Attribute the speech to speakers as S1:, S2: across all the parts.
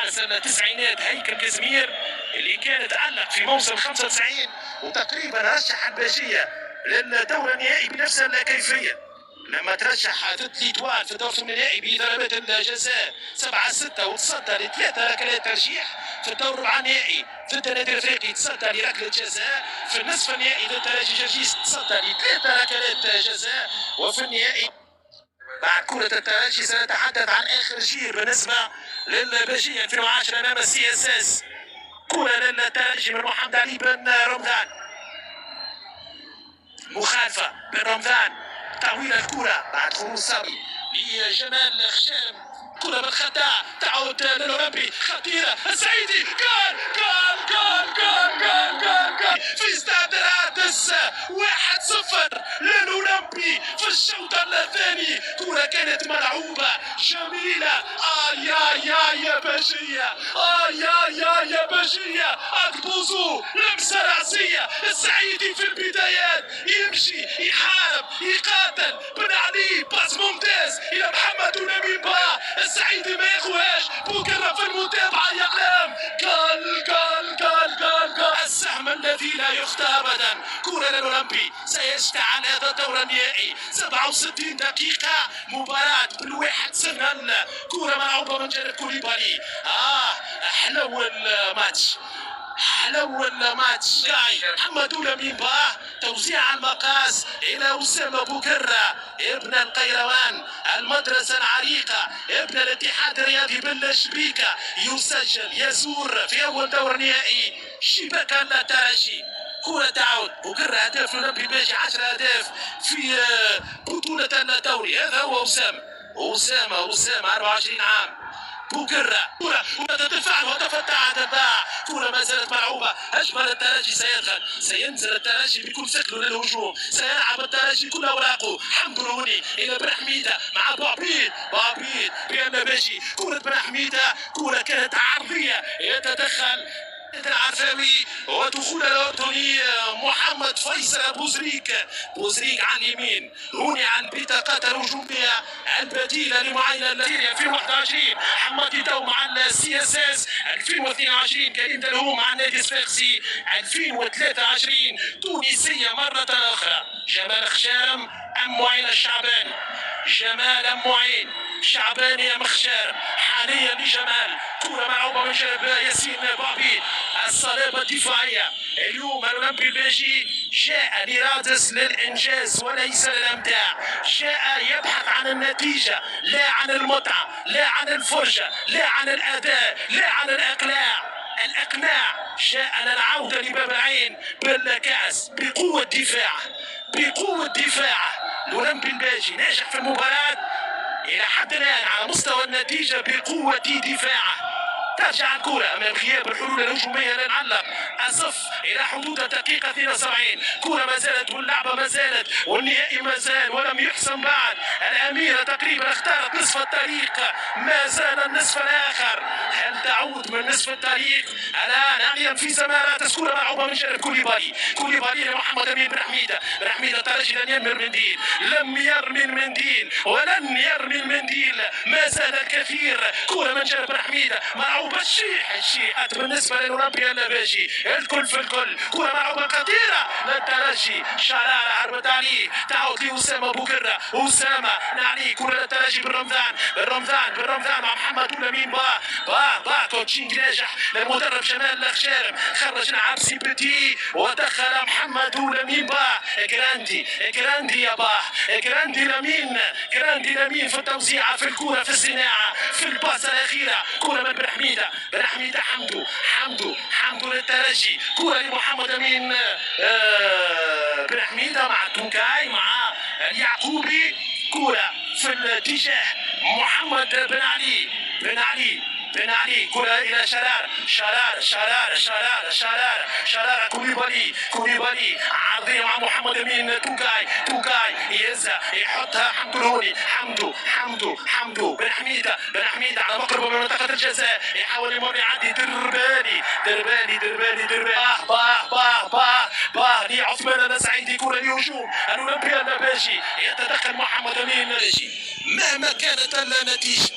S1: حارس التسعينات هيكل كازمير اللي كان تألق في موسم 95 وتقريبا رشح الباشيه للدور النهائي بنفس الكيفيه لما ترشح ضد ليتوال في دور النهائي بضربات الجزاء 7-6 وتصدى لثلاثه ركلات ترجيح. في الدور الربع النهائي ضد النادي الافريقي تصدى لركله جزاء. في النصف النهائي ضد نادي جرجيس تصدى لثلاثه ركلات جزاء. وفي النهائي بعد كرة الترجي سنتحدث عن آخر جيل بالنسبة للباشية 2010 أمام السي اس اس. كرة للترجي من محمد علي بن رمضان، مخالفة بن رمضان، تعويل الكرة بعد خروج صبي لجمال خشام، كرة بالخطا تعود للأولمبي خطيرة السعيدي جول جول جول جول جول جول جول في استاد العادس 1-0 للأولمبي في الشوط الثاني. كرة كانت ملعوبة جميلة. يا باشية يا باشية أكبوزو لمسة رأسية. السعيدي في البدايات يمشي يحارب يقاتل بن علي باس ممتاز إلى محمد ونبيل با. السعيدي ما ياخوهاش بوكرة في المتابعة يا غلام. جول جول جول جول جول السهم الذي لا يخطى أبدا. كرة للأولمبي سيشتعل هذا الدور النهائي 67 دقيقة مباراة بالواحد سنة. كرة ملعوبة من جانب كوليبالي. حلو الماتش حلو الماتش جاي محمد لمين باه. توزيع المقاس الى اسامه بوكره ابن القيروان المدرسه العريقه ابن الاتحاد الرياضي بالشبيكه. يسجل يزور في اول دور نهائي شبكه الترجي. كرة تعود بوكره هداف الاولمبي باجي 10 اهداف في بطوله الدوري. هذا هو اسامه 24 عام. بوكرة كرة وتتفاعل وتفتح الدفاع. كرة ما زالت ملعوبة. أجمل الترجي سيدخل سينزل الترجي بكل ثقله للهجوم. سيلعب الترجي كل أوراقه. حمد الهوني إلى بن حميدة مع بابيد بأن باجي. كرة بن حميدة كرة كانت عرضية يتدخل العفاوي ودخول الأردني محمد فيصل بوزريك على اليمين. هوني عن البطاقات الهجومية البديلة لمعاينة 2021 حمادي تو مع السي اس اس 2022 كريم دلهوم مع النادي الصفاقسي 2023 تونسية مرة أخرى. جمال خشام أم معين الشعبان جمال أم معين شعباني أم خشام حاليا لجمال. كرة ملعوبة من جانب ياسين بابي. الصلابة الدفاعية اليوم الأولمبي الباجي جاء لرادس للإنجاز وليس للإمتاع. جاء يبحث عن النتيجة لا عن المتعة لا عن الفرجة لا عن الأداء لا عن الإقناع. جاء للعودة لباب العين بالكأس بقوة دفاع. الأولمبي الباجي ناجح في المباراة إلى حد الآن على مستوى النتيجة بقوة دفاعه. ترجع الكرة أمام غياب الحلول الهجومية لنعلق الصف إلى حدود الدقيقة 72. كرة ما زالت واللعبة ما زالت والنهائي ما زال ولم يحسم بعد. الأميرة تقريبا اختارت نصف الطريق ما زال النصف الآخر. هل تعود من نصف الطريق الآن أعين في زمارات. كرة ملعوبة من جانب كوليبالي لمحمد أمين بن حميدة الترجي لن يرمي المنديل. لم يرمي المنديل ولن يرمي المنديل. ما زال الكثير. كرة من جانب بن حميدة ملعوبة الشيحات بالنسبة للأولمبي الباجي. الكل في الكل. كرة ملعوبة خطيرة للترجي. شرارة عربت عليه تعود لأسامة بوكرة. أسامة نعني كرة للترجي بالرمضان مع محمد لمين با كوتشينج ناجح للمدرب جمال خشارم. خرج لعب سي بيتي ودخل محمد لمين با. جراندي يا با جراندي لمين في التوزيع في الكرة في الصناعة في الباصة الأخيرة. كرة من بن حميدة حمدو للترجي. كرة لمحمد أمين بن حميدة مع توكاي مع اليعقوبي. كرة في الاتجاه محمد بن علي كرة إلى شرار كوليبالي عرضية مع محمد أمين توكاي يهزها يحطها حمدو الهوني حمدو بن حميدة على مقرب من منطقة الجزاء يحاول يمر يعدي دربالي باه لعثمان السعيدي. كرة لهجوم الأولمبي الباجي يتدخل محمد أمين. مهما كانت النتيجة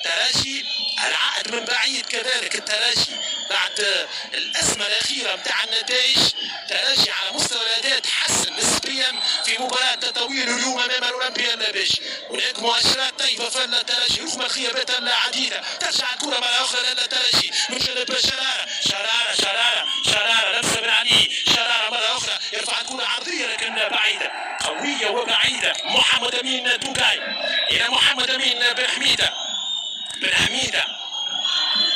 S1: ترجي العائد من بعيد كذلك الترجي بعد الازمه الاخيره نتاع النتائج. ترجي على مستوى الاداء تحسن نسبيا في مباراه تطوير اليوم امام الاولمبيا النابش. هناك مؤشرات طيبه فالترجي رغم الخيابات العديده. ترجع الكره مره اخرى للترجي من جانب شراره لمسه من علي شراره مره اخرى يرفع الكره عرضيه لكن بعيده قويه وبعيده. محمد امين توكاي الى محمد امين بن حميده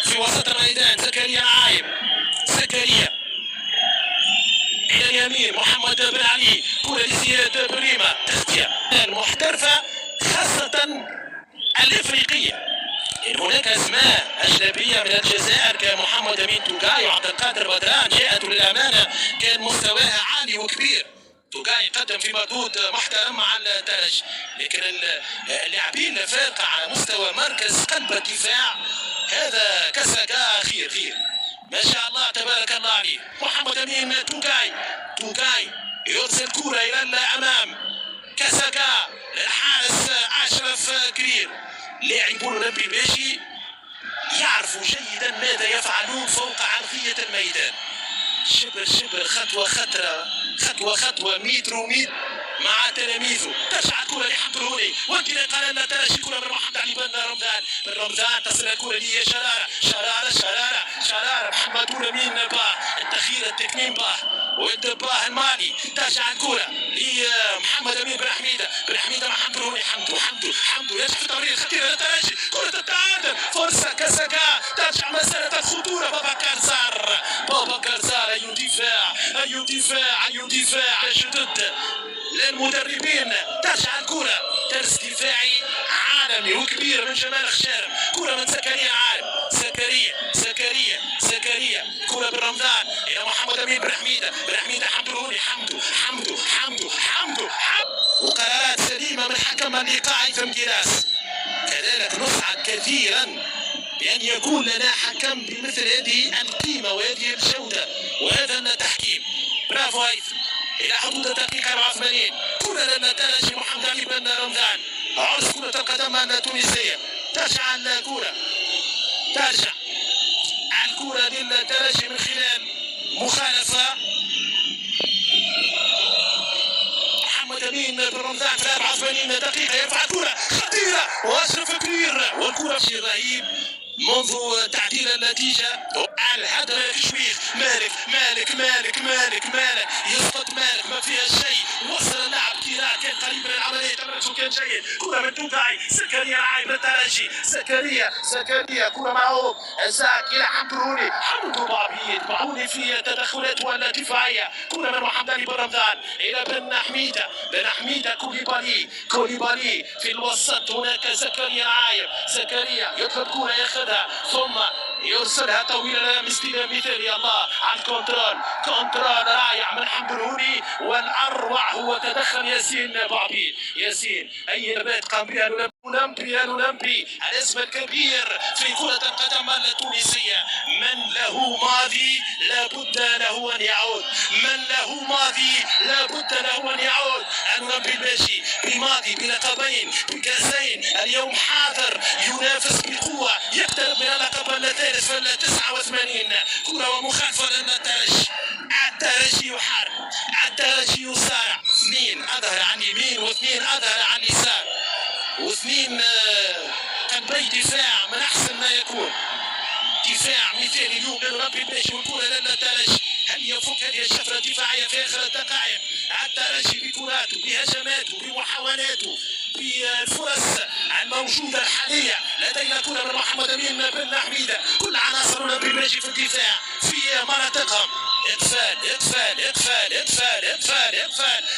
S1: في وسط الميدان. زكريا عايب زكريا الى اليمين محمد بن علي كره لزياد بريمه تغطيه المحترفه خاصه الافريقيه. هناك اسماء اجنبيه من الجزائر كمحمد امين توكاي وعبد القادر بدران جاءت للامانه كان مستواها عالي وكبير. توكاي قدم في مردود محترم مع الترجي لكن اللاعبين الفارقه على مستوى مركز قلب الدفاع هذا كسكا خير ما شاء الله تبارك الله عليه. محمد امين توكاي يرسل كرة الى الامام كسكا للحارس اشرف كرير. لاعبون الاولمبي الباشي يعرفوا جيدا ماذا يفعلون فوق عرضية الميدان. شبر خطوة متر مع تلاميذه. ترجع الكرة لحمدوني وانطلاقا للترجي كرة من محمد علي بن رمضان تصل الكرة لي شرارة محمد أمين التخيل التكميم والدباه المالي. ترجع الكرة لمحمد امين بن حميده مع حمدو ينجح في تمرير خطيرة للترجي. كرة التعادل فرصة كسكا ترجع مسألة الخطورة. بابكر زار أي دفاع شدد للمدربين. ترجع الكرة درس دفاعي عالمي وكبير من جمال خشارم. كرة من زكريا عارف زكريا كرة بن رمضان إلى محمد أمين بن حميدة حمدو وقرارات سليمة من حكم اللقاء في امتياز. كذلك نسعد كثيرا بأن يكون لنا حكم بمثل هذه القيمة وهذه الجودة وهذا التحكيم. برافو هيثم إلى حدود الدقيقة 84. كرة للترجي محمد علي بن رمضان عرس كرة القدم التونسية. ترجع الكرة للترجي من خلال مخالفة. محمد امين بن رمضان في 84 دقيقة يرفع كرة خطيرة واشرف كبير والكرة في رهيب منذ تعديل النتيجة. الهدف تشويق مالك يسقط مالك ما فيها شيء. وصل اللاعب كيرا كان قريب من العملية تمركزه كان جيد. كرة من توكاي زكريا العايب للترجي زكريا كرة معه زاك إلى حمدو بعبيد في تدخلاته الدفاعية. كرة من محمد علي بن رمضان إلى بن حميدة كوليبالي في الوسط. هناك زكريا العايب يطلب كرة ياخذها ثم يرسلها طويلة مثالي. الله على الكنترول رائع من حمدوني والأروع هو تدخل ياسين بعبيد. أي نبات قام بها الأولمبي الاسم الكبير في كرة القدم التونسية. من له ماضي لابد له أن يعود. الأولمبي الباشي بماضي بلقبين بكاسين اليوم حاضر ينافس بقوة يقترب من اللقب الثالث في 89. كرة ومخالفة الترجي يحارب الترجي يصارع. اثنين أظهر عن اليمين واثنين أظهر عن اليسار واثنين قلبي دفاع من أحسن ما يكون. دفاع مثالي اليوم للأولمبي الباشي والكرة للترجي. هل يفك هذه الشفرة الدفاعية في آخر الدقائق؟ الترجي بكراته بهجماته بمحاولاته بالفرص الموجودة الحالية. لدينا كرة من محمد أمين بن حميدة. كل عناصر الأولمبي الباشي في الدفاع في مناطقهم.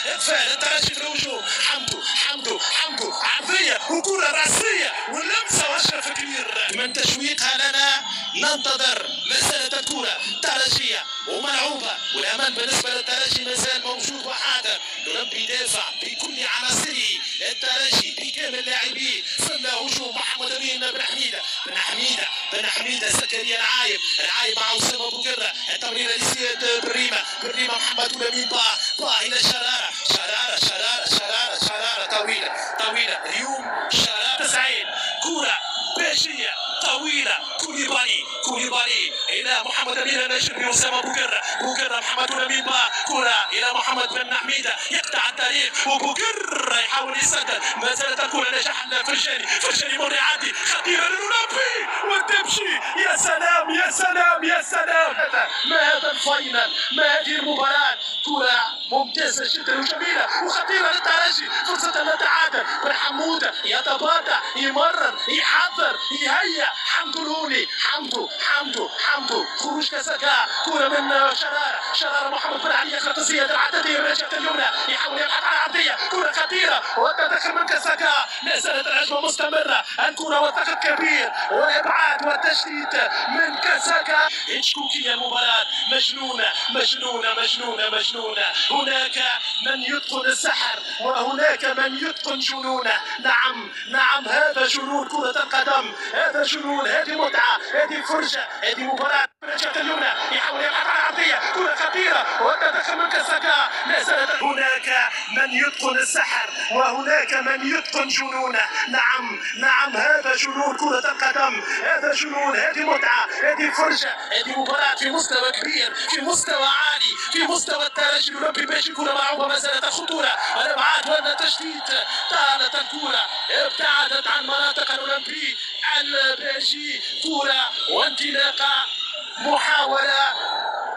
S1: اقفال الترجي في الهجوم. حمدو عرضية وكرة رأسية واللمسة واشرف كبير من تشويقها لنا. ننتظر مسألة الكرة ترجية وملعوبة والامان بالنسبة للترجي مازال موجود وحاضر. الأولمبي يدافع بكل عناصره. الترجي بكامل لاعبيه في الهجوم. محمد أمين بن حميدة زكريا العايب مع أسامة بوكرة. التمريرة لزياد بريمة محمد أمين باه إلى شرارة طويلة اليوم شرارة 90. كرة باشية طويلة. كوليبالي إلى محمد أمين النجم، أسامة بوكر محمد أمين كرة إلى محمد بن حميدة، يقطع الطريق وبوكر يحاول يسدد، ما زالت الكرة نجاح الفرجاني مر يعدي، خطيرة للأولمبي وتمشي. يا سلام يا سلام يا سلام، ما هذا الفاينل، ما هذه المباراة. كرة ممتازة جدا وجميلة وخطيرة للترجي، فرصة للتعادل. بن حمودة يتباطأ، يمرر، يحضر، يهيأ. حمدو لولي، حمدو خروج كاساكا، كرة من شرارة محمد بن علي، يخلق الزيادة العددية من الجهة اليمنى، يحاول يبحث عن عرضية، كرة خطيرة والتدخل من كاساكا. لا زالت الهجمة مستمرة، الكرة والضغط كبير والابعاد والتشتيت من كاساكا. هيتشكوكية المباراة، مجنونة. هناك من يتقن السحر وهناك من يتقن جنونه. نعم هذا جنون كرة القدم، هذا جنون، هذه متعة، هذه فرجة، هذه مباراة. من الجهة اليمنى يحاول يبحث عن عرضية، كرة خطيرة والتدخل من كاساكا. لا زالت هناك من يتقن السحر وهناك من يتقن جنونه. نعم هذا جنون كرة القدم، هذا جنون، هذه متعة، هذه فرجة، هذه مباراة في مستوى كبير، في مستوى عالي، في مستوى الترجي الأولمبي. ماشي كرة معروفة، ما زالت الخطورة والابعاد والتشتيت. طالت الكرة، ابتعدت عن مناطق الأولمبي الباجي. كرة وانطلاقة، محاولة،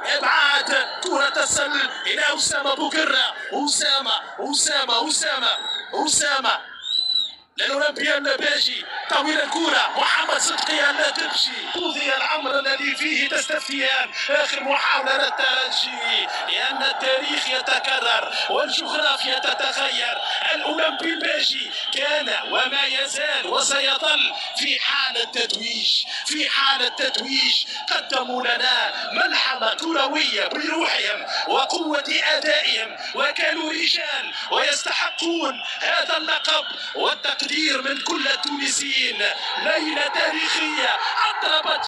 S1: ابعاد، كرة تصل الى اسامة بوكرة. اسامة للأولمبي النباجي، طويل الكرة، محمد صدقي لا تمشي. قضي الأمر الذي فيه تستفتيان، آخر محاولة للترجي، لأن التاريخ يتكرر والجغرافيا تتغير. الأولمبي الباجي كان وما يزال وسيظل في حالة تتويج. قدموا لنا ملحمة كروية بروحهم وقوة أدائهم، وكانوا رجال ويستحقون هذا اللقب والتقدير من كل التونسيين. ليلة تاريخية أطربت